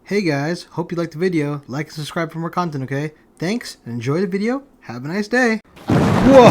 Hey guys, hope you liked the video. Like and subscribe for more content, okay? Thanks, and enjoy the video. Have a nice day. Whoa!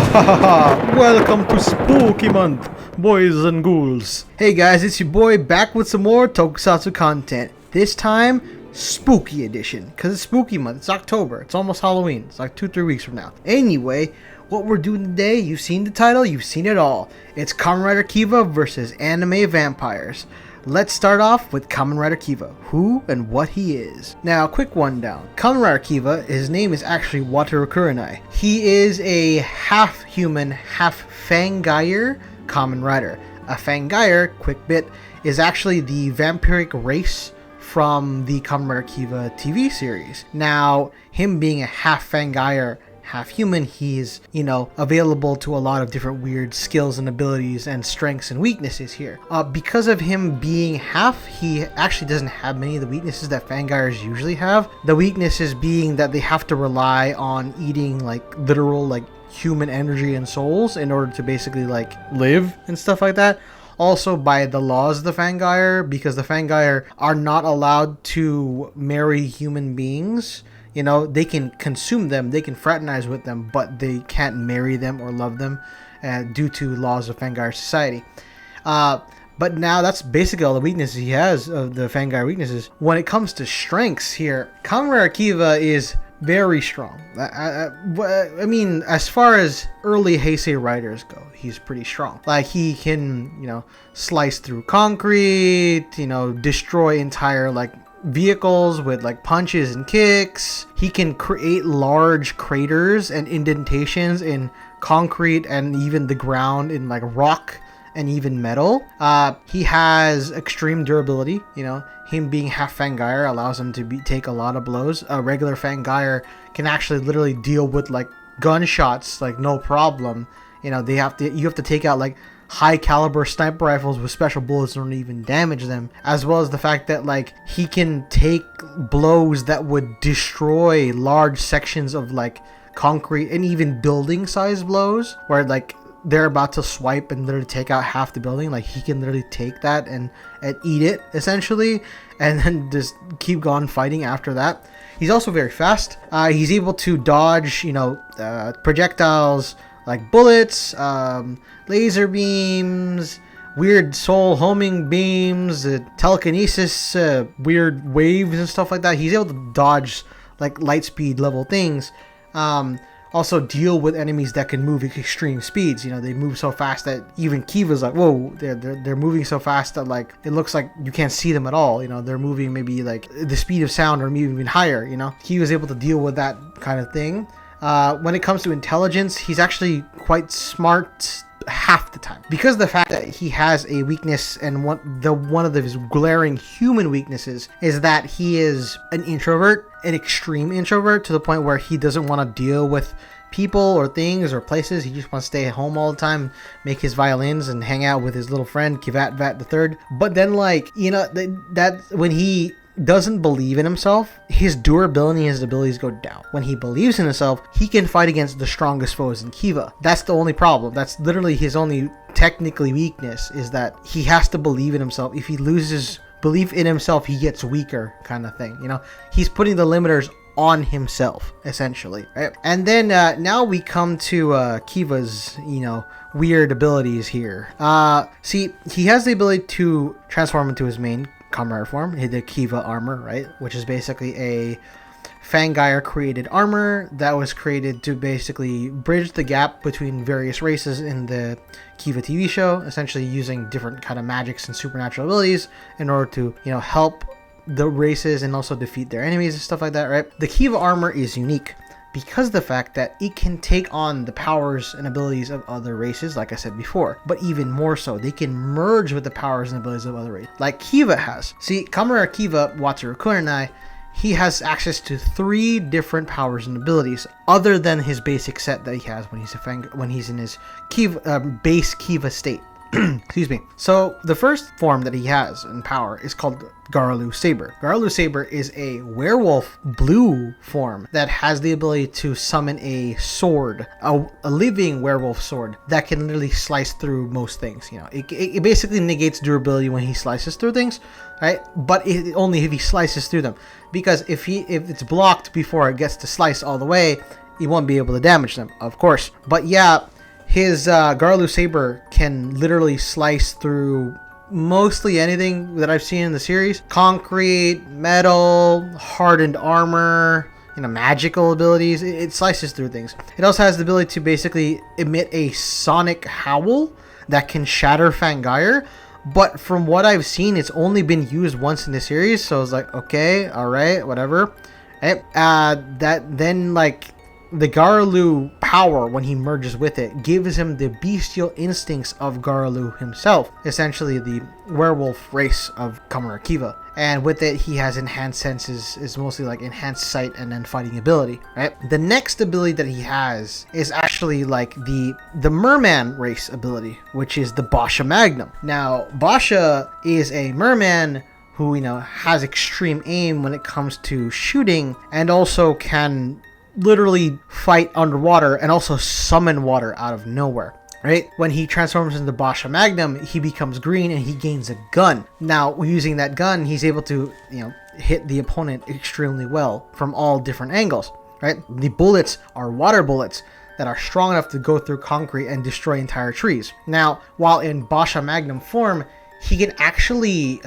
Welcome to Spooky Month, boys and ghouls. Hey guys, it's your boy back with some more tokusatsu content. This time, Spooky Edition. Because it's Spooky Month. It's October. It's almost Halloween. It's like 2-3 weeks from now. Anyway, what we're doing today, you've seen the title, you've seen it all. It's Kamen Rider Kiva versus anime vampires. Let's start off with Kamen Rider Kiva, who and what he is. Now, quick rundown. Kamen Rider Kiva, his name is actually Wataru Kurenai. He is a half-human, half-fangire Kamen Rider. A fangire, quick bit, is actually the vampiric race from the Kamen Rider Kiva TV series. Now, him being a half-fangire, half-human, he's, available to a lot of different weird skills and abilities and strengths and weaknesses here. Because of him being half, he actually doesn't have many of the weaknesses that fangires usually have. The weaknesses being that they have to rely on eating literal human energy and souls in order to basically live and stuff like that. Also by the laws of the fangire, because the fangire are not allowed to marry human beings. They can consume them, they can fraternize with them, but they can't marry them or love them due to laws of Fangire society. But now that's basically all the weaknesses he has of the Fangire weaknesses. When it comes to strengths here, Kamen Rider Kiva is very strong. I mean, as far as early Heisei riders go, he's pretty strong. He can, slice through concrete, destroy entire, vehicles with punches and kicks. He can create large craters and indentations in concrete and even the ground in rock and even metal. He has extreme durability. Him being half fangire allows him to take a lot of blows. A regular fangire can actually literally deal with gunshots no problem. You have to take out high caliber sniper rifles with special bullets don't even damage them, as well as the fact that he can take blows that would destroy large sections of concrete and even building size blows where they're about to swipe and literally take out half the building. He can literally take that and eat it essentially, and then just keep going fighting after that. He's also very fast. He's able to dodge projectiles like bullets, laser beams, weird soul homing beams, telekinesis, weird waves and stuff like that. He's able to dodge light speed level things. Also deal with enemies that can move at extreme speeds. They move so fast that even Kiva's whoa, they're moving so fast that it looks like you can't see them at all. They're moving maybe the speed of sound or maybe even higher. Kiva's able to deal with that kind of thing. When it comes to intelligence, he's actually quite smart half the time, because of the fact that he has a weakness, and one of his glaring human weaknesses is that he is an introvert, an extreme introvert, to the point where he doesn't want to deal with people or things or places. He just wants to stay at home all the time, make his violins and hang out with his little friend Kivat Vat the Third. But then that when he doesn't believe in himself, his durability and his abilities go down. When he believes in himself, he can fight against the strongest foes in Kiva. That's the only problem. That's literally his only technically weakness, is that he has to believe in himself. If he loses belief in himself, he gets weaker, kind of thing. He's putting the limiters on himself essentially, right? And then now we come to Kiva's weird abilities here. See, he has the ability to transform into his main Kamen Rider form, the Kiva armor, right? Which is basically a fangire created armor that was created to basically bridge the gap between various races in the Kiva TV show, essentially using different kind of magics and supernatural abilities in order to, help the races and also defeat their enemies and stuff like that, right? The Kiva armor is unique because of the fact that it can take on the powers and abilities of other races, like I said before. But even more so, they can merge with the powers and abilities of other races, like Kiva has. See, Kamen Rider Kiva, Wataru Kurenai, he has access to 3 different powers and abilities other than his basic set that he has when he's in his Kiva, base Kiva state. Excuse me. So the first form that he has in power is called Garlu Saber. Garlu Saber is a werewolf blue form that has the ability to summon a sword, a living werewolf sword that can literally slice through most things. You know, it basically negates durability when he slices through things, right? But only if he slices through them, because if it's blocked before it gets to slice all the way, he won't be able to damage them, of course. But yeah, his Garlu Saber can literally slice through mostly anything that I've seen in the series. Concrete, metal, hardened armor, magical abilities. It slices through things. It also has the ability to basically emit a sonic howl that can shatter Fangire. But from what I've seen, it's only been used once in the series. So it's like, okay, all right, whatever. The Garlu power, when he merges with it, gives him the bestial instincts of Garlu himself, essentially the werewolf race of Kamen Rider Kiva. And with it, he has enhanced senses, is mostly like enhanced sight and then fighting ability, right? The next ability that he has is actually like the merman race ability, which is the Basha Magnum. Now, Basha is a merman who, has extreme aim when it comes to shooting, and also can literally fight underwater and also summon water out of nowhere, right? When he transforms into Basha Magnum, he becomes green and he gains a gun. Now, using that gun, he's able to, hit the opponent extremely well from all different angles, right? The bullets are water bullets that are strong enough to go through concrete and destroy entire trees. Now, while in Basha Magnum form, he can actually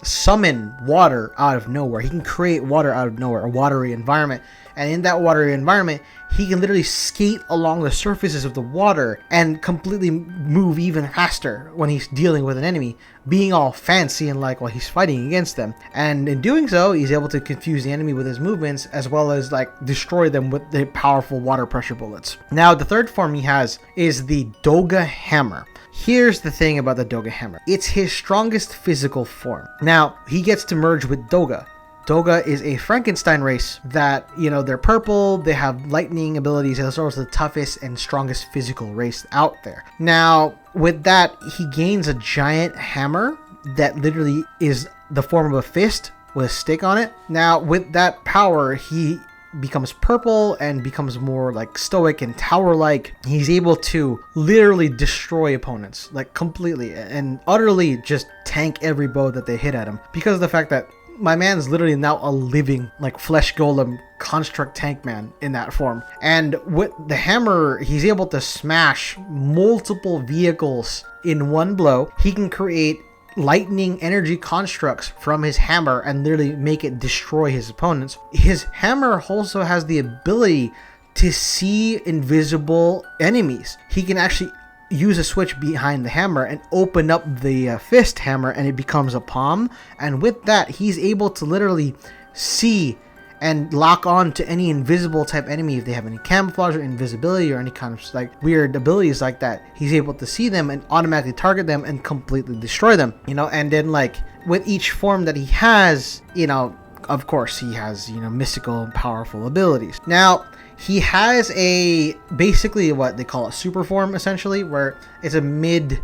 summon water out of nowhere. He can create water out of nowhere, a watery environment. And in that watery environment, he can literally skate along the surfaces of the water and completely move even faster when he's dealing with an enemy, being all fancy and while he's fighting against them. And in doing so, he's able to confuse the enemy with his movements, as well as destroy them with the powerful water pressure bullets. Now, the third form he has is the Doga Hammer. Here's the thing about the Doga Hammer. It's his strongest physical form. Now, he gets to merge with Doga. Doga is a Frankenstein race that, they're purple, they have lightning abilities, and it's also the toughest and strongest physical race out there. Now, with that, he gains a giant hammer that literally is the form of a fist with a stick on it. Now, with that power, he becomes purple and becomes more stoic and tower-like. He's able to literally destroy opponents, completely and utterly just tank every bow that they hit at him, because of the fact that my man's literally now a living flesh golem construct tank man in that form. And with the hammer, he's able to smash multiple vehicles in one blow. He can create lightning energy constructs from his hammer and literally make it destroy his opponents. His hammer also has the ability to see invisible enemies. He can actually use a switch behind the hammer and open up the fist hammer, and it becomes a palm. And with that, he's able to literally see and lock on to any invisible type enemy. If they have any camouflage or invisibility or any kind of weird abilities like that, he's able to see them and automatically target them and completely destroy them. And then with each form that he has, of course he has mystical and powerful abilities. Now, he has basically what they call a super form, essentially, where it's a mid-season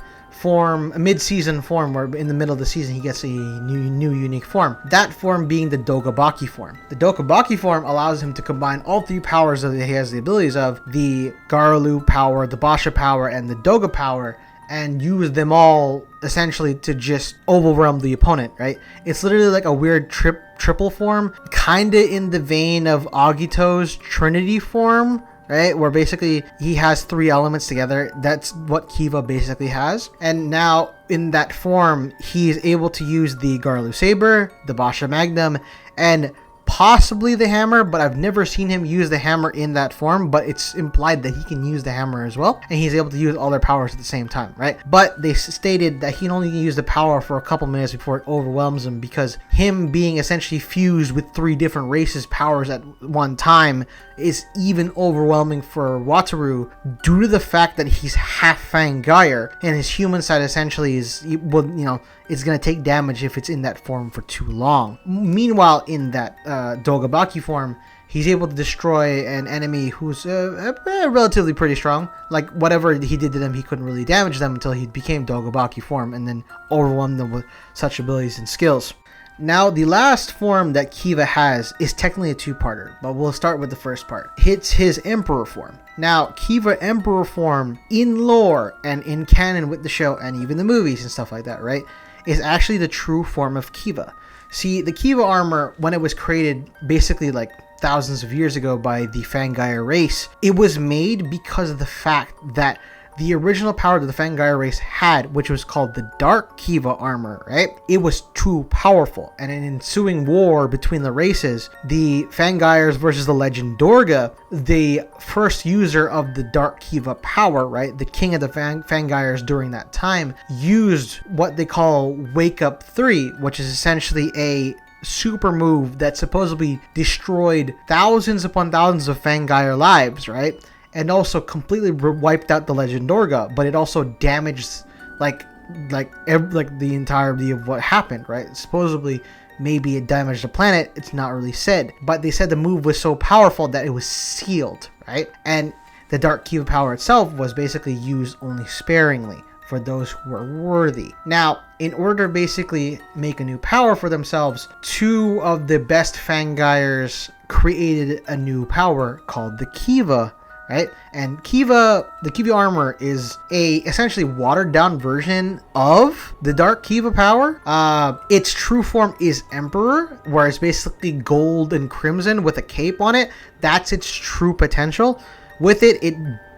form, where in the middle of the season he gets a new unique form. That form being the Dogabaki form. The Dogabaki form allows him to combine all three powers that he has the abilities of: the Garlu power, the Basha power, and the Doga power, and use them all essentially to just overwhelm the opponent, right? It's literally a weird triple form, kinda in the vein of Agito's Trinity form, right? Where basically he has three elements together. That's what Kiva basically has. And now in that form, he's able to use the Garlu Saber, the Basha Magnum, and possibly the hammer, but I've never seen him use the hammer in that form, but it's implied that he can use the hammer as well, and he's able to use all their powers at the same time, right? But they stated that he can only use the power for a couple minutes before it overwhelms him, because him being essentially fused with three different races' powers at one time is even overwhelming for Wataru, due to the fact that he's half Fangire, and his human side essentially is, it's going to take damage if it's in that form for too long. Meanwhile, in that Dogabaki form, he's able to destroy an enemy who's relatively pretty strong. Like, whatever he did to them, he couldn't really damage them until he became Dogobaki form and then overwhelmed them with such abilities and skills. Now, the last form that Kiva has is technically a two-parter, but we'll start with the first part. It's his Emperor form. Now, Kiva Emperor form, in lore and in canon with the show and even the movies and stuff like that, right, is actually the true form of Kiva. See, the Kiva armor, when it was created basically like thousands of years ago by the Fangaia race, it was made because of the fact that the original power that the Fangaia race had, which was called the Dark Kiva armor, right? It was too powerful. And in ensuing war between the races, the Fangaias versus the Legend Dorga, the first user of the Dark Kiva power, right? The king of the Fangaias during that time used what they call Wake Up 3, which is essentially a super move that supposedly destroyed thousands upon thousands of Fangaia lives, right? And also completely wiped out the Legend Dorga, but it also damaged like the entirety of what happened, right? Supposedly, maybe it damaged the planet. It's not really said, but they said the move was so powerful that it was sealed, right? And the Dark Kiva power itself was basically used only sparingly for those who were worthy. Now, in order to basically make a new power for themselves, two of the best Fangaias created a new power called the Kiva. Right? And Kiva, the Kiva armor is a essentially watered down version of the Dark Kiva power. Its true form is Emperor, where it's basically gold and crimson with a cape on it. That's its true potential. With it, it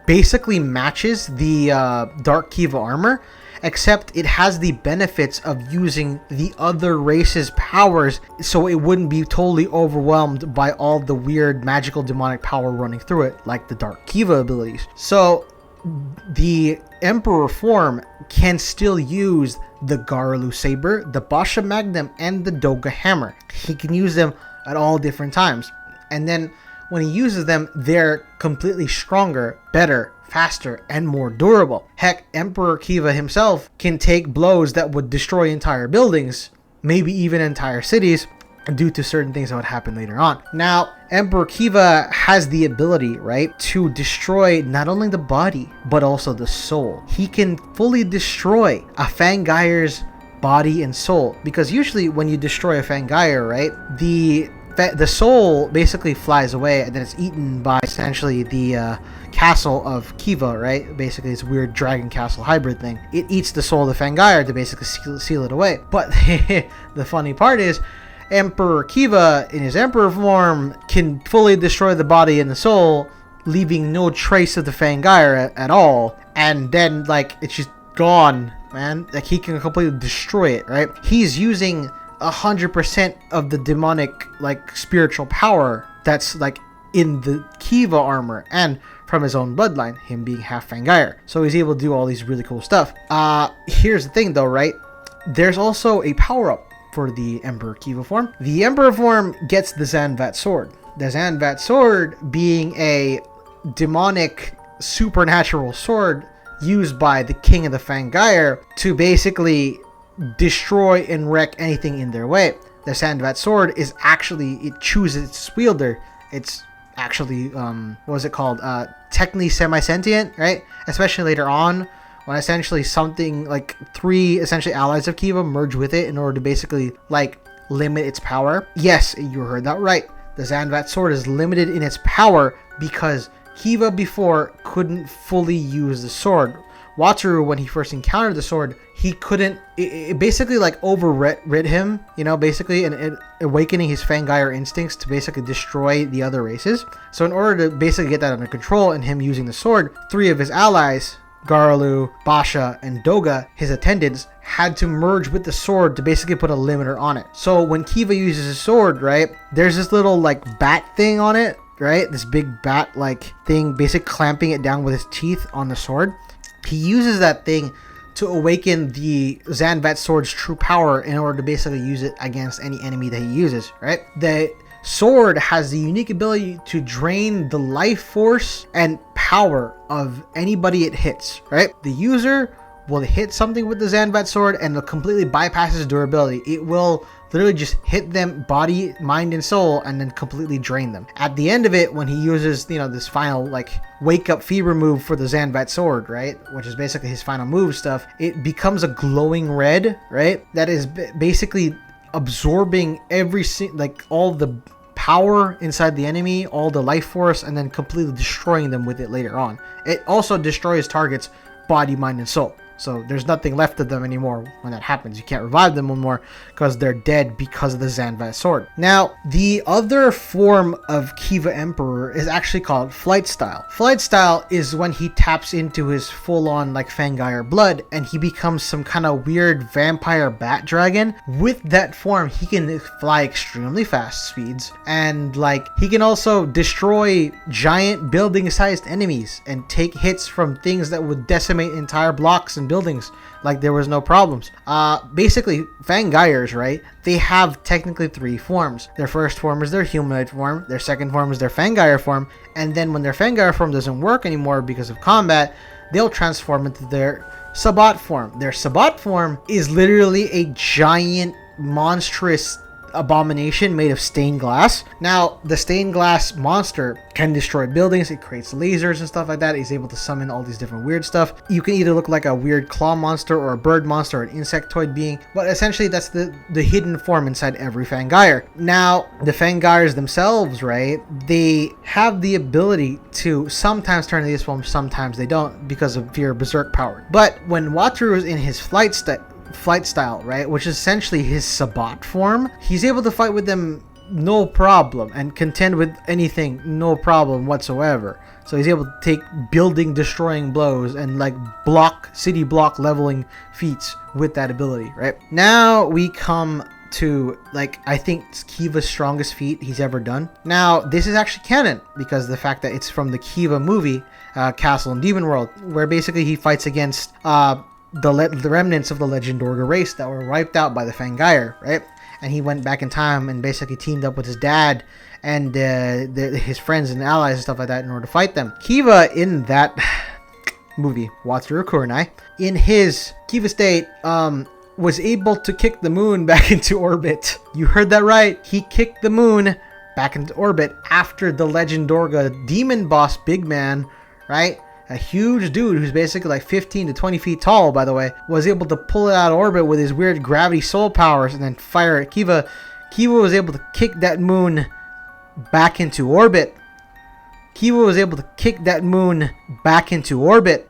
basically matches the Dark Kiva armor, except it has the benefits of using the other race's powers, so it wouldn't be totally overwhelmed by all the weird magical demonic power running through it, like the Dark Kiva abilities. So the Emperor form can still use the Garlu Saber, the Basha Magnum, and the Doga Hammer. He can use them at all different times. And then when he uses them, they're completely stronger, better, faster, and more durable. Heck, Emperor Kiva himself can take blows that would destroy entire buildings, maybe even entire cities, due to certain things that would happen later on. Now, Emperor Kiva has the ability, right, to destroy not only the body, but also the soul. He can fully destroy a Fangaia's body and soul, because usually when you destroy a Fangaia, right, the soul basically flies away and then it's eaten by essentially the castle of Kiva, right? Basically, it's a weird dragon castle hybrid thing. It eats the soul of the Fangaia to basically seal it away. But the funny part is, Emperor Kiva, in his Emperor form, can fully destroy the body and the soul, leaving no trace of the Fangaia at all. And then, like, it's just gone, man. Like, he can completely destroy it, right? He's using 100% of the demonic, like, spiritual power that's, like, in the Kiva armor and from his own bloodline, him being half Fangaia. So he's able to do all these really cool stuff. Here's the thing, though, right? There's also a power-up for the Emperor Kiva form. The Emperor form gets the Zanvat sword. The Zanvat sword being a demonic supernatural sword used by the king of the Fangaia to basically destroy and wreck anything in their way. The Zanvat sword is actually, it chooses its wielder. It's actually, what was it called? Technically semi-sentient, right? Especially later on, when essentially something like 3 essentially allies of Kiva merge with it in order to basically, like, limit its power. Yes, you heard that right. The Zanvat sword is limited in its power because Kiva before couldn't fully use the sword. Wataru, when he first encountered the sword, he couldn't, it basically like overrid him, you know, basically, and awakening his Fangaia instincts to basically destroy the other races. So in order to basically get that under control and him using the sword, 3 of his allies, Garlu, Basha, and Doga, his attendants, had to merge with the sword to basically put a limiter on it. So when Kiva uses his sword, right, there's this little like bat thing on it, right? This big bat like thing, basically clamping it down with his teeth on the sword. He uses that thing to awaken the Zanvat sword's true power in order to basically use it against any enemy that he uses, right? The sword has the unique ability to drain the life force and power of anybody it hits, right? The user will hit something with the Zanvat sword and it completely bypasses durability. It will literally just hit them body, mind, and soul, and then completely drain them. At the end of it, when he uses, you know, this final like wake up fever move for the Zanvat sword, right, which is basically his final move stuff, it becomes a glowing red, right, that is basically absorbing like all the power inside the enemy, all the life force, and then completely destroying them with it later on. It also destroys targets body, mind, and soul. So there's nothing left of them anymore when that happens. You can't revive them anymore because they're dead because of the Zanvat sword. Now, the other form of Kiva Emperor is actually called Flight Style. Flight Style is when he taps into his full-on like Fangire blood and he becomes some kind of weird vampire bat dragon. With that form, he can fly extremely fast speeds, and like he can also destroy giant building-sized enemies and take hits from things that would decimate entire blocks and buildings like there was no problems. Basically, Fangires, right, they have technically 3 forms. Their first form is their humanoid form, their second form is their Fangire form, and then when their Fangire form doesn't work anymore because of combat, they'll transform into their Sabbat form. Their Sabbat form is literally a giant, monstrous abomination made of stained glass. Now, the stained glass monster can destroy buildings. It creates lasers and stuff like that. He's able to summon all these different weird stuff. You can either look like a weird claw monster or a bird monster or an insectoid being, but essentially that's the hidden form inside every Fangire. Now, the Fangires themselves, right, they have the ability to sometimes turn into this form, sometimes they don't because of your berserk power. But when Wataru is in his flight style, right, which is essentially his Sabbat form, he's able to fight with them no problem and contend with anything no problem whatsoever. So he's able to take building destroying blows and like city block leveling feats with that ability, right? Now we come to like I think Kiva's strongest feat he's ever done. Now this is actually canon because of the fact that it's from the Kiva movie, Castle and Demon World, where basically he fights against the remnants of the Legend Orga race that were wiped out by the Fangire, right? And he went back in time and basically teamed up with his dad and his friends and allies and stuff like that in order to fight them. Kiva in that movie, Wataru Kurenai, in his Kiva state, was able to kick the moon back into orbit. You heard that right. He kicked the moon back into orbit after the Legend Orga demon boss big man, right? A huge dude who's basically like 15 to 20 feet tall, by the way, was able to pull it out of orbit with his weird gravity soul powers and then fire at Kiva. Kiva was able to kick that moon back into orbit.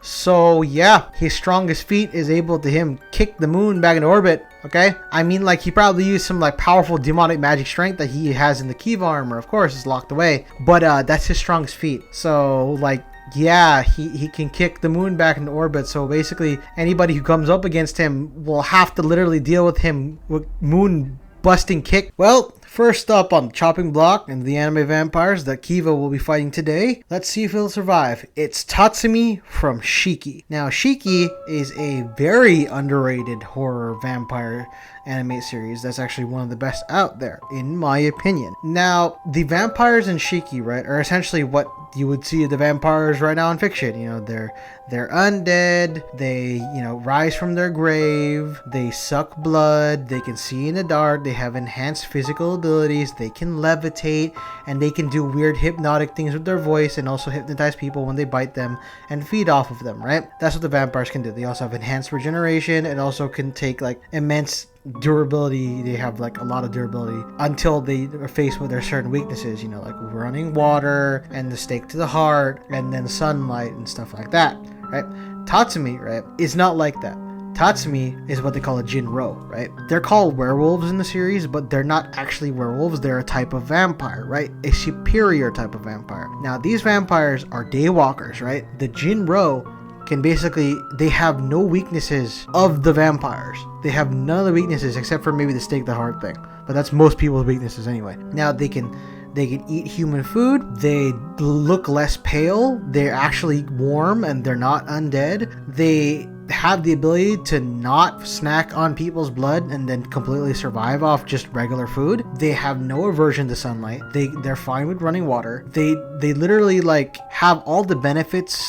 So yeah, his strongest feat is able to him kick the moon back into orbit. Okay, I mean, like, he probably used some like powerful demonic magic strength that he has in the Kiva armor, of course, is locked away, but that's his strongest feat. So like, yeah, he can kick the moon back into orbit. So basically anybody who comes up against him will have to literally deal with him with moon busting kick. Well, first up on the chopping block and the anime vampires that Kiva will be fighting today, let's see if he'll survive. It's Tatsumi from Shiki. Now, Shiki is a very underrated horror vampire anime series that's actually one of the best out there, in my opinion. Now, the vampires in Shiki, right, are essentially what you would see the vampires right now in fiction. You know, they're undead, they, you know, rise from their grave, they suck blood, they can see in the dark, they have enhanced physical abilities, they can levitate, and they can do weird hypnotic things with their voice and also hypnotize people when they bite them and feed off of them, right? That's what the vampires can do. They also have enhanced regeneration and also can take like immense durability. They have like a lot of durability until they are faced with their certain weaknesses, you know, like running water and the stake to the heart and then sunlight and stuff like that, right? Tatsumi, right, is not like that. Tatsumi is what they call a Jinro, right? They're called werewolves in the series, but they're not actually werewolves. They're a type of vampire, right? A superior type of vampire. Now, these vampires are daywalkers, right? The Jinro can basically, they have no weaknesses of the vampires. They have none of the weaknesses except for maybe the stake the heart thing, but that's most people's weaknesses anyway. Now, they can eat human food. They look less pale. They're actually warm and they're not undead. They have the ability to not snack on people's blood and then completely survive off just regular food. They have no aversion to sunlight. They're fine with running water. They literally like have all the benefits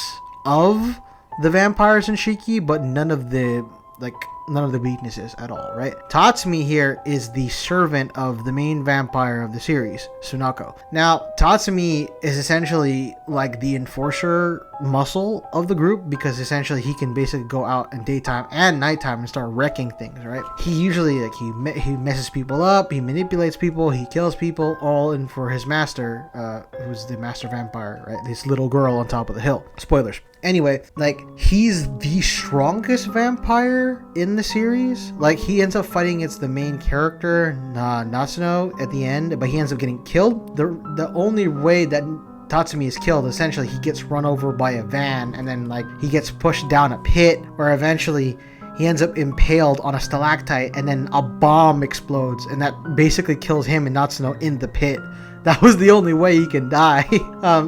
of the vampires in Shiki, but none of the like none of the weaknesses at all, right? Tatsumi here is the servant of the main vampire of the series, Sunako. Now, Tatsumi is essentially like the enforcer muscle of the group, because essentially he can basically go out in daytime and nighttime and start wrecking things, right? He usually like he messes people up, he manipulates people, he kills people, all in for his master, who's the master vampire, right? This little girl on top of the hill. Spoilers. Anyway, like, he's the strongest vampire in the series. Like, he ends up fighting against the main character, Natsuno, at the end, but he ends up getting killed. The only way that Tatsumi is killed, essentially, he gets run over by a van, and then, like, he gets pushed down a pit, or eventually he ends up impaled on a stalactite, and then a bomb explodes, and that basically kills him and Natsuno in the pit. That was the only way he can die.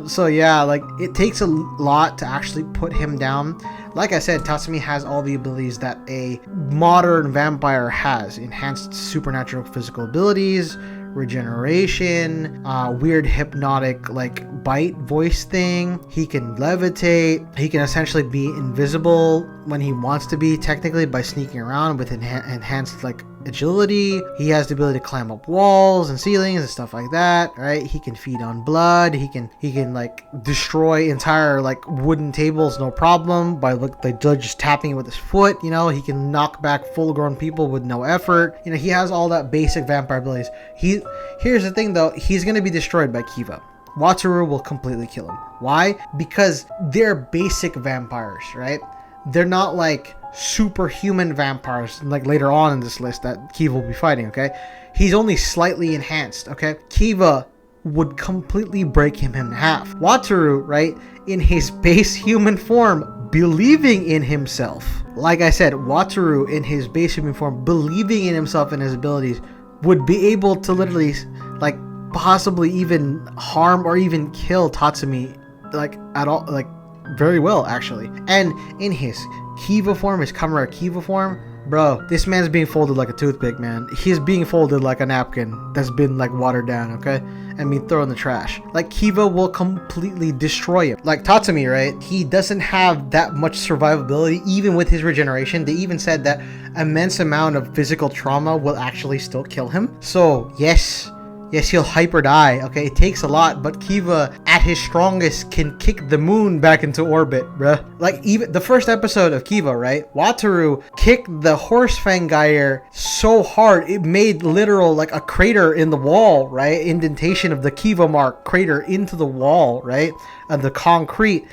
So yeah, like, it takes a lot to actually put him down. Like I said, Tatsumi has all the abilities that a modern vampire has. Enhanced supernatural physical abilities, regeneration, weird hypnotic like bite voice thing. He can levitate. He can essentially be invisible when he wants to be, technically, by sneaking around with enhanced like agility. He has the ability to climb up walls and ceilings and stuff like that, right? He can feed on blood. He can like destroy entire like wooden tables, no problem, by just tapping it with his foot. You know, he can knock back full-grown people with no effort. You know, he has all that basic vampire abilities. Here's the thing though, he's gonna be destroyed by Kiva. Wataru will completely kill him. Why? Because they're basic vampires, right? They're not like superhuman vampires like later on in this list that Kiva will be fighting, okay? He's only slightly enhanced, okay? Kiva would completely break him in half. Wataru, right, in his base human form, believing in himself. Like I said, Wataru in his base human form, believing in himself and his abilities, would be able to literally, like, possibly even harm or even kill Tatsumi, like, at all, like, very well, actually. And in his Kiva form, his Kamen Rider Kiva form, bro, this man's being folded like a toothpick, man. He's being folded like a napkin that's been like watered down, okay? And being thrown in the trash. Like, Kiva will completely destroy him. Like Tatsumi, right? He doesn't have that much survivability, even with his regeneration. They even said that immense amount of physical trauma will actually still kill him. So, yes, he'll hyper die, okay? It takes a lot, but Kiva, at his strongest, can kick the moon back into orbit, bruh. Like, even the first episode of Kiva, right? Wataru kicked the horse fang gyre so hard, it made literal, like, a crater in the wall, right? Indentation of the Kiva mark crater into the wall, right? And the concrete.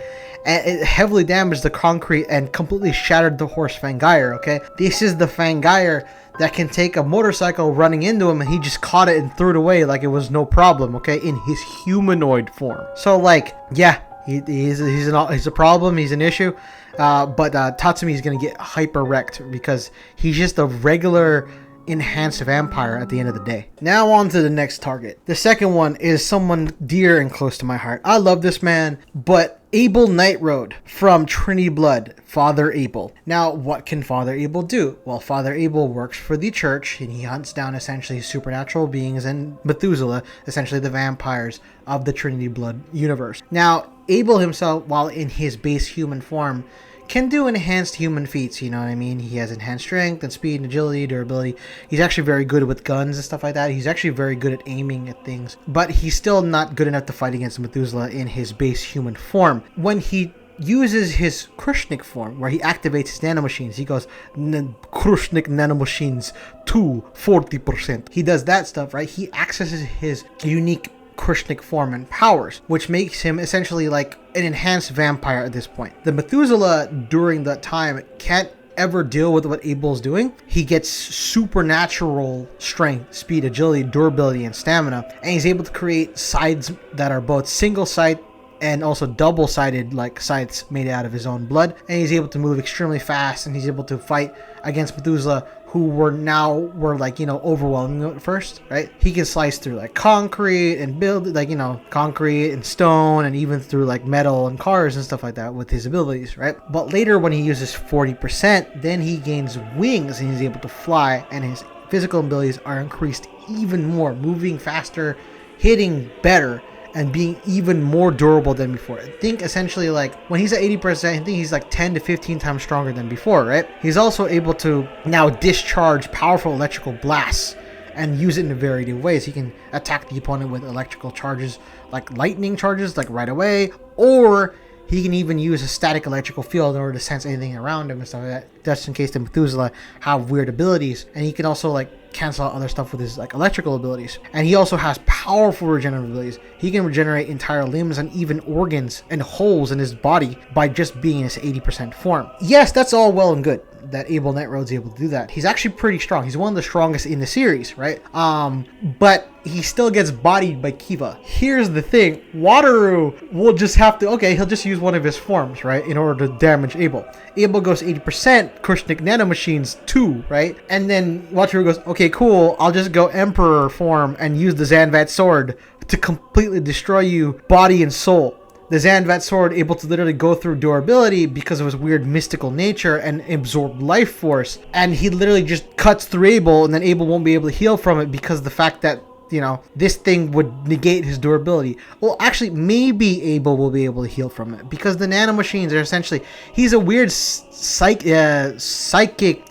And it heavily damaged the concrete and completely shattered the horse fang gyre, okay? This is the fang gyre that can take a motorcycle running into him, and he just caught it and threw it away like it was no problem, okay, in his humanoid form. So, like, yeah, he's a problem, he's an issue, but Tatsumi is going to get hyper wrecked because he's just a regular enhanced vampire at the end of the day. Now on to the next target. The second one is someone dear and close to my heart. I love this man, but Abel Nightroad from Trinity Blood, Father Abel. Now, what can Father Abel do? Well, Father Abel works for the church, and he hunts down essentially supernatural beings and Methuselah, essentially the vampires of the Trinity Blood universe. Now, Abel himself, while in his base human form, can do enhanced human feats, you know what I mean? He has enhanced strength and speed and agility, durability. He's actually very good with guns and stuff like that. He's actually very good at aiming at things, but he's still not good enough to fight against Methuselah in his base human form. When he uses his Krushnik form, where he activates his nanomachines, he goes, Krushnik nanomachines to 40%. He does that stuff, right? He accesses his unique Krushnik form and powers, which makes him essentially like an enhanced vampire at this point. The Methuselah during that time can't ever deal with what Abel's doing. He gets supernatural strength, speed, agility, durability, and stamina, and he's able to create sides that are both single side and also double-sided, like sides made out of his own blood, and he's able to move extremely fast, and he's able to fight against Methuselah, who were like, you know, overwhelming at first, right? He can slice through like concrete and build like, you know, concrete and stone, and even through like metal and cars and stuff like that with his abilities, right? But later when he uses 40%, then he gains wings and he's able to fly, and his physical abilities are increased even more, moving faster, hitting better, and being even more durable than before. I think essentially like when he's at 80%, I think he's like 10 to 15 times stronger than before, right? He's also able to now discharge powerful electrical blasts and use it in a variety of ways. He can attack the opponent with electrical charges, like lightning charges, like right away, or he can even use a static electrical field in order to sense anything around him and stuff like that, just in case the Methuselah have weird abilities. And he can also like cancel out other stuff with his like electrical abilities. And he also has powerful regenerative abilities. He can regenerate entire limbs and even organs and holes in his body by just being in his 80% form. Yes, that's all well and good that Abel Nightroad's able to do that. He's actually pretty strong. He's one of the strongest in the series, right? But he still gets bodied by Kiva. Here's the thing. Wataru will just have to, okay, he'll just use one of his forms, right, in order to damage Abel. Abel goes 80%, Krishnik nanomachines 2, right? And then Wataru goes, okay, cool, I'll just go Emperor form and use the Zanvat sword to completely destroy you, body and soul. The Zanvat sword able to literally go through durability because of his weird mystical nature and absorb life force. And he literally just cuts through Abel, and then Abel won't be able to heal from it because of the fact that, you know, this thing would negate his durability. Well, actually, maybe Abel will be able to heal from it because the nanomachines are essentially, he's a weird psychic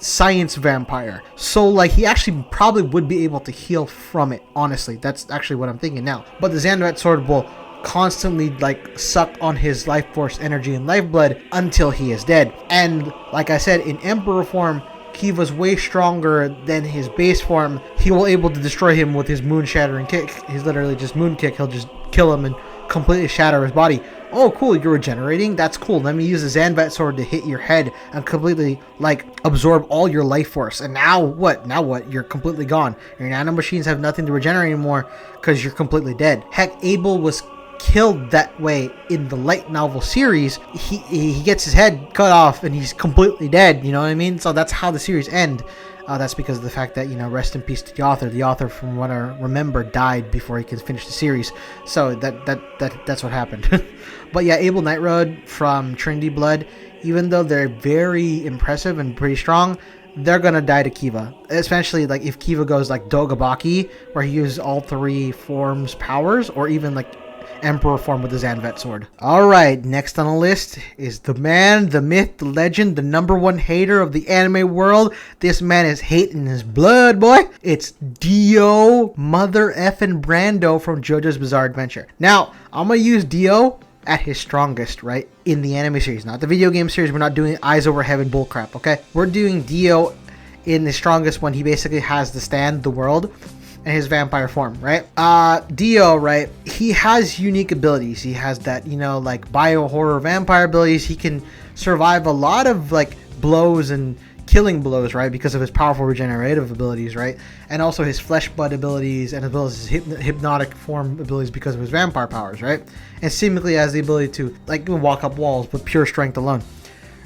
science vampire. So, like, he actually probably would be able to heal from it, honestly. That's actually what I'm thinking now. But the Zanvat sword will constantly like suck on his life force energy and lifeblood until he is dead. And like I said, in Emperor form, Kiva's way stronger than his base form. He will able to destroy him with his moon shattering kick. He's literally just moon kick. He'll just kill him and completely shatter his body. Oh, cool, you're regenerating? That's cool. Let me use the Zanvat sword to hit your head and completely, like, absorb all your life force. And now what? Now what? You're completely gone. Your nanomachines have nothing to regenerate anymore because you're completely dead. Heck, Abel was killed that way in the light novel series. He gets his head cut off and he's completely dead, you know what I mean? So that's how the series end. That's because of the fact that, you know, rest in peace to the author. The author, from what I remember, died before he could finish the series. So that's what happened. But yeah, Abel Nightroad from Trinity Blood, even though they're very impressive and pretty strong, they're gonna die to Kiva. Especially like if Kiva goes like Dogabaki, where he uses all 3 forms powers, or even like Emperor form with the Zanvat sword. Alright, next on the list is the man, the myth, the legend, the #1 hater of the anime world. This man is hating his blood, boy. It's Dio Mother Effin' Brando from JoJo's Bizarre Adventure. Now, I'm gonna use Dio at his strongest, right? In the anime series, not the video game series. We're not doing Eyes Over Heaven bullcrap, okay? We're doing Dio in the strongest when he basically has the stand, the world, and his vampire form, right? Dio, right? He has unique abilities. He has that, you know, like bio-horror vampire abilities. He can survive a lot of like blows and killing blows, right? Because of his powerful regenerative abilities, right? And also his flesh bud abilities, and as well as his hypnotic form abilities because of his vampire powers, right? And seemingly has the ability to like walk up walls with pure strength alone,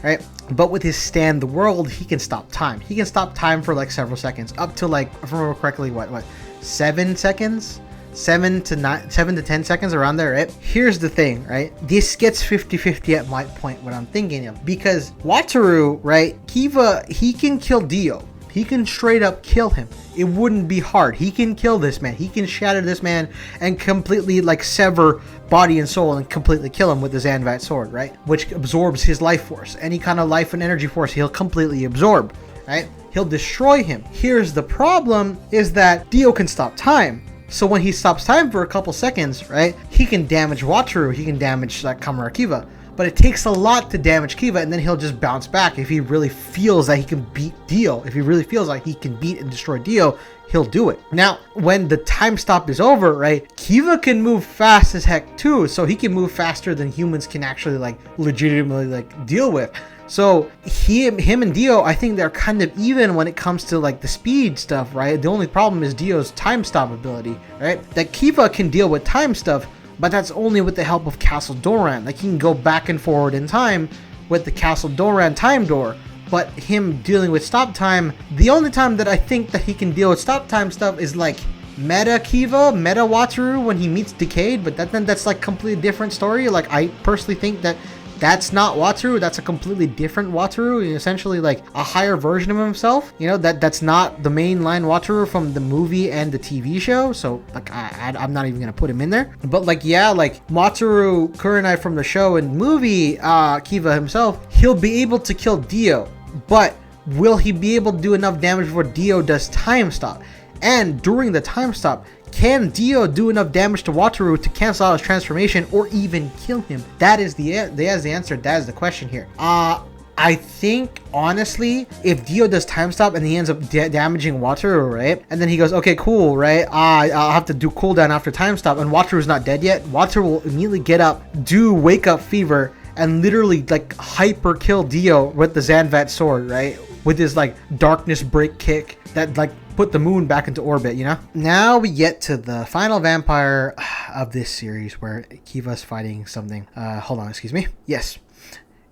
right? But with his stand the world, he can stop time. He can stop time for like several seconds, up to like, if I remember correctly, what 7 seconds, 7 to 10 seconds, around there, right? Here's the thing, right? This gets 50-50 at my point, what I'm thinking of, because Wataru, right? Kiva, he can kill Dio. He can straight up kill him. It wouldn't be hard. He can kill this man. He can shatter this man and completely like sever body and soul and completely kill him with the Zanvat sword, right? Which absorbs his life force. Any kind of life and energy force, he'll completely absorb, right? He'll destroy him. Here's the problem, is that Dio can stop time. So when he stops time for a couple seconds, right, he can damage Wataru. He can damage like Kamen Rider Kiva. But it takes a lot to damage Kiva, and then he'll just bounce back if he really feels that he can beat Dio. If he really feels like he can beat and destroy Dio, he'll do it. Now, when the time stop is over, right, Kiva can move fast as heck too, so he can move faster than humans can actually like legitimately like deal with. So him and Dio, I think they're kind of even when it comes to like the speed stuff, right? The only problem is Dio's time stop ability, right? That Kiva can deal with time stuff, but that's only with the help of Castle Doran. Like he can go back and forward in time with the Castle Doran time door. But him dealing with stop time, the only time that I think that he can deal with stop time stuff is like Meta Kiva, Meta Wataru when he meets Decade, but that's like completely different story. Like I personally think that that's not Wataru. That's a completely different Wataru, essentially like a higher version of himself. You know, that's not the mainline Wataru from the movie and the TV show. So like I'm not even gonna put him in there. But like yeah, like Wataru Kurenai from the show and movie, Kiva himself, he'll be able to kill Dio, but will he be able to do enough damage before Dio does time stop? And during the time stop, can Dio do enough damage to Wataru to cancel out his transformation or even kill him? That is the answer. That is the question here. I think honestly, if Dio does time stop and he ends up damaging Wataru, right? And then he goes, okay, cool, right? I'll have to do cooldown after time stop, and Wataru's not dead yet. Wataru will immediately get up, do wake up fever, and literally like hyper kill Dio with the Zanvat sword, right? With his like darkness break kick that like put the moon back into orbit, you know? Now we get to the final vampire of this series where Kiva's fighting something. Hold on, excuse me. Yes.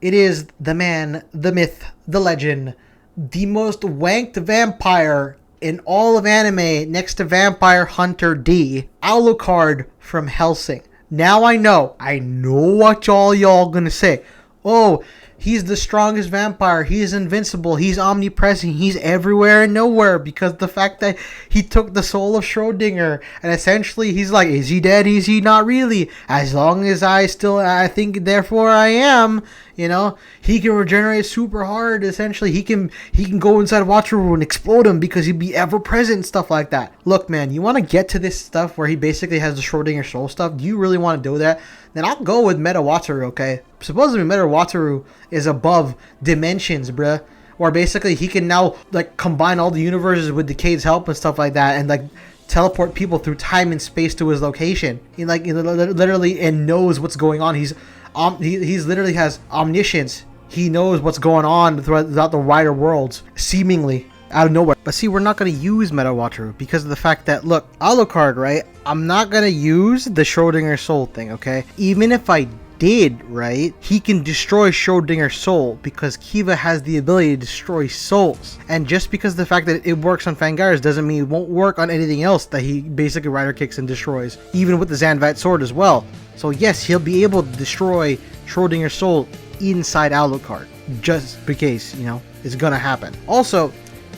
It is the man, the myth, the legend, the most wanked vampire in all of anime next to Vampire Hunter D, Alucard from Hellsing. Now I know what y'all gonna say. Oh, he's the strongest vampire. He's invincible. He's omnipresent. He's everywhere and nowhere because the fact that he took the soul of Schrodinger and essentially he's like, is he dead? Is he not really? As long as I think, therefore I am. You know, he can regenerate super hard. Essentially, he can go inside Wataru and explode him because he'd be ever present and stuff like that. Look, man, you want to get to this stuff where he basically has the Schrodinger soul stuff? Do you really want to do that? Then I'll go with Meta Wataru, okay? Supposedly Meta Wataru is above dimensions, bruh. Or basically he can now like combine all the universes with Decade's help and stuff like that, and like teleport people through time and space to his location. He literally and knows what's going on. He's literally has omniscience. He knows what's going on throughout the wider worlds, seemingly out of nowhere. But see, we're not going to use Meta Wataru because of the fact that, look, Alucard, right? I'm not going to use the Schrodinger soul thing, okay? Even if I did, right, he can destroy Schrodinger's soul because Kiva has the ability to destroy souls. And just because the fact that it works on Fangaris doesn't mean it won't work on anything else that he basically rider kicks and destroys, even with the Zanvat sword as well. So yes, he'll be able to destroy Schrodinger's soul inside Alucard, just because, you know, it's gonna happen. Also,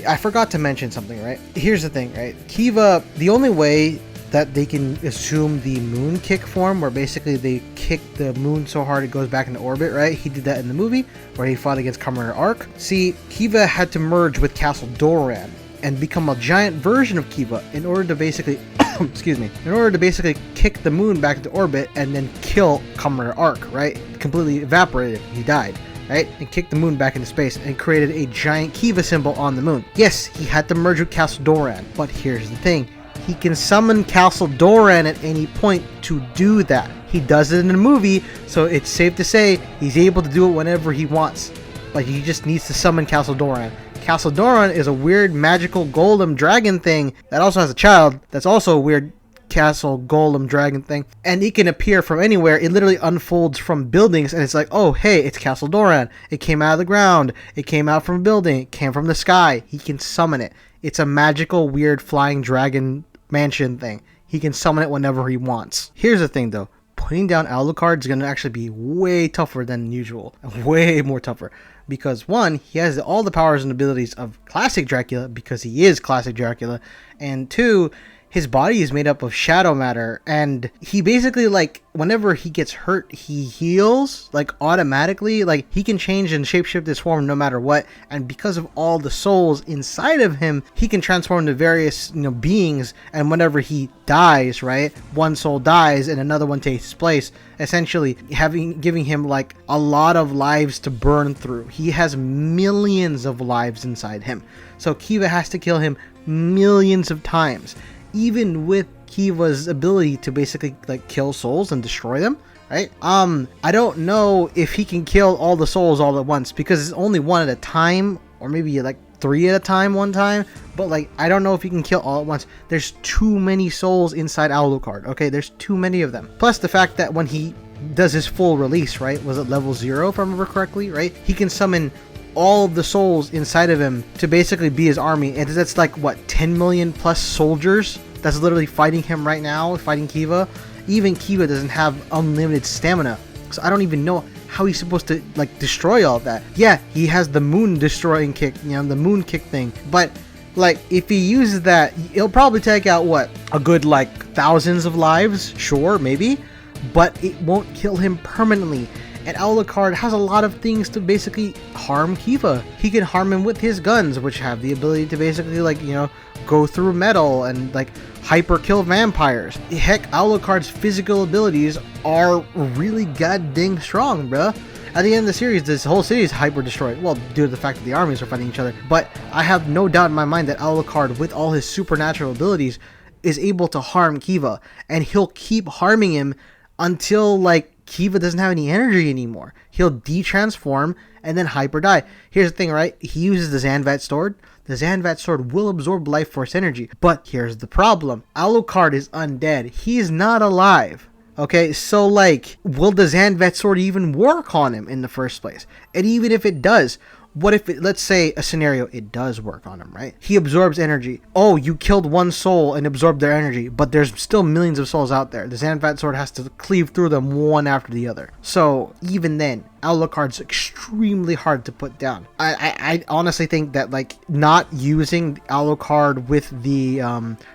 I forgot to mention something, right? Here's the thing, right? Kiva, the only way that they can assume the moon kick form, where basically they kick the moon so hard it goes back into orbit, right? He did that in the movie where he fought against Kamen Rider Arc. See, Kiva had to merge with Castle Doran and become a giant version of Kiva in order to basically excuse me, in order to basically kick the moon back into orbit and then kill Kamen Rider Arc, right? Completely evaporated. He died, right? And kicked the moon back into space and created a giant Kiva symbol on the moon. Yes, he had to merge with Castle Doran, but here's the thing. He can summon Castle Doran at any point to do that. He does it in the movie, so it's safe to say he's able to do it whenever he wants. Like, he just needs to summon Castle Doran. Castle Doran is a weird magical golem dragon thing that also has a child. That's also a weird castle golem dragon thing. And it can appear from anywhere. It literally unfolds from buildings and it's like, oh, hey, it's Castle Doran. It came out of the ground. It came out from a building. It came from the sky. He can summon it. It's a magical, weird flying dragon mansion thing. He can summon it whenever he wants. Here's the thing though. Putting down Alucard is going to actually be way tougher than usual. Way more tougher. Because one, he has all the powers and abilities of classic Dracula because he is classic Dracula. And two, his body is made up of shadow matter. And he basically, like, whenever he gets hurt, he heals, like, automatically. Like, he can change and shapeshift his form no matter what. And because of all the souls inside of him, he can transform into various, you know, beings. And whenever he dies, right, one soul dies and another one takes his place, essentially giving him, like, a lot of lives to burn through. He has millions of lives inside him. So Kiva has to kill him millions of times. Even with Kiva's ability to basically like kill souls and destroy them, right? I don't know if he can kill all the souls all at once because it's only one at a time, or maybe like 3 at a time one time. But like, I don't know if he can kill all at once. There's too many souls inside Alucard. Okay, there's too many of them. Plus the fact that when he does his full release, right? Was it level 0 if I remember correctly, right? He can summon all of the souls inside of him to basically be his army, and that's like what, 10 million plus soldiers that's literally fighting him right now, fighting Kiva. Even Kiva doesn't have unlimited stamina, so I don't even know how he's supposed to like destroy all that. Yeah, he has the moon destroying kick, you know, the moon kick thing, but like if he uses that, he'll probably take out what, a good like thousands of lives, sure, maybe, but it won't kill him permanently. And Alucard has a lot of things to basically harm Kiva. He can harm him with his guns, which have the ability to basically, like, you know, go through metal and like hyper kill vampires. Heck, Alucard's physical abilities are really goddamn strong, bruh. At the end of the series, this whole city is hyper destroyed. Well, due to the fact that the armies are fighting each other. But I have no doubt in my mind that Alucard, with all his supernatural abilities, is able to harm Kiva. And he'll keep harming him until, like, Kiva doesn't have any energy anymore. He'll de-transform and then hyper die. Here's the thing, right? He uses the Zanvat sword. The Zanvat sword will absorb life force energy. But here's the problem. Alucard is undead. He's not alive. Okay, so like, will the Zanvat sword even work on him in the first place? And even if it does, what if it, let's say a scenario, it does work on him, right? He absorbs energy. Oh, you killed one soul and absorbed their energy, but there's still millions of souls out there. The Zanvat sword has to cleave through them one after the other. So even then, Alucard's extremely hard to put down. I honestly think that like not using Alucard with the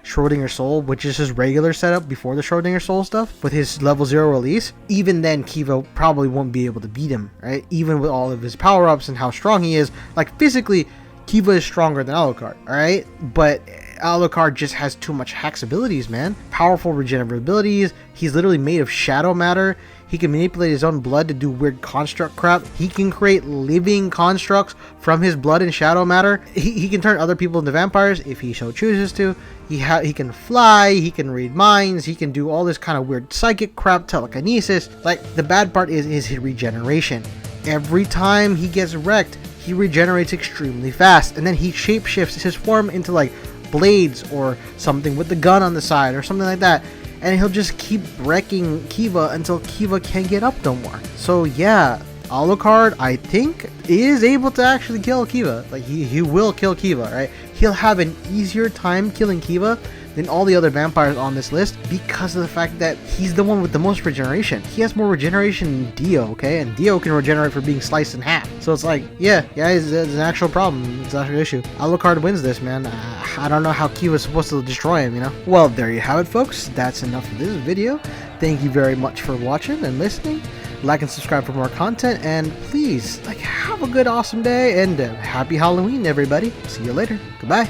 Schrodinger soul, which is his regular setup before the Schrodinger soul stuff, with his level 0 release, even then Kiva probably won't be able to beat him, right? Even with all of his power-ups and how strong he is, like physically, Kiva is stronger than Alucard, alright? But Alucard just has too much hacks abilities, man. Powerful regenerative abilities. He's literally made of shadow matter. He can manipulate his own blood to do weird construct crap. He can create living constructs from his blood and shadow matter. He can turn other people into vampires if he so chooses to. He can fly, he can read minds, he can do all this kind of weird psychic crap, telekinesis. Like, the bad part is his regeneration. Every time he gets wrecked, he regenerates extremely fast, and then he shapeshifts his form into like blades or something with the gun on the side or something like that, and he'll just keep wrecking Kiva until Kiva can't get up no more. So yeah, Alucard, I think, is able to actually kill Kiva. Like, he will kill Kiva, right? He'll have an easier time killing Kiva than all the other vampires on this list because of the fact that he's the one with the most regeneration. He has more regeneration than Dio, okay? And Dio can regenerate for being sliced in half. So it's like, yeah, it's an actual problem. It's an actual issue. Alucard wins this, man. I don't know how Kiva's supposed to destroy him, you know? Well, there you have it, folks. That's enough of this video. Thank you very much for watching and listening. Like and subscribe for more content, and please, like, have a good, awesome day, and happy Halloween, everybody. See you later. Goodbye.